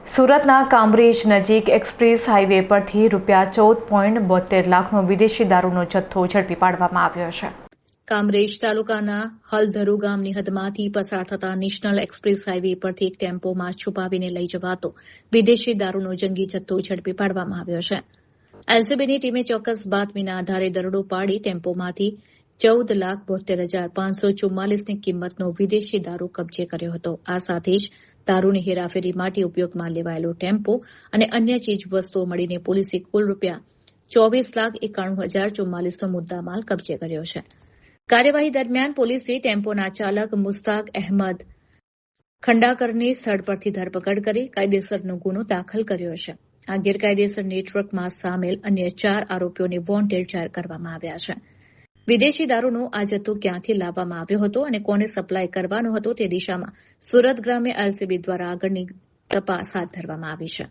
સુરતના કામરેજ નજીક express highway પરથી ₹14.72 લાખનો વિદેશી દારૂનો જથ્થો ઝડપી પાડવામાં આવ્યો છે. કામરેજ તાલુકાના હલધરુ ગામની હદમાંથી પસાર થતા નેશનલ એક્સપ્રેસ હાઈવે પરથી એક ટેમ્પોમાં છુપાવીને લઈ જવાતો વિદેશી દારૂનો જંગી જથ્થો ઝડપી પાડવામાં આવ્યો છે. એલસીબીની ટીમે ચોક્કસ બાતમીના આધારે દરોડો પાડી ટેમ્પોમાંથી 14,72,544ની કિંમતનો વિદેશી દારૂ કબજે કર્યો હતો. આ સાથે જ દારૂની હેરાફેરી માટે ઉપયોગમાં લેવાયેલો ટેમ્પો અને અન્ય ચીજવસ્તુઓ મળીને પોલીસે કુલ ₹24,91,044નો મુદ્દામાલ કબજે કર્યો છે. કાર્યવાહી દરમિયાન પોલીસે ટેમ્પોના ચાલક મુસ્તાક અહેમદ ખંડાકરની સ્થળ પરથી ધરપકડ કરી કાયદેસરનો ગુનો દાખલ કર્યો છે. આ ગેરકાયદેસર નેટવર્કમાં સામેલ અન્ય 4 આરોપીઓને વોન્ટેડ જાહેર કરવામાં આવ્યા છે. વિદેશી દારૂનો આ જથ્થો ક્યાંથી લાવવામાં આવ્યો હતો અને કોને સપ્લાય કરવાનો હતો તે દિશામાં સુરત ગ્રામ્ય એલસીબી દ્વારા આગળની તપાસ હાથ ધરવામાં આવી છે.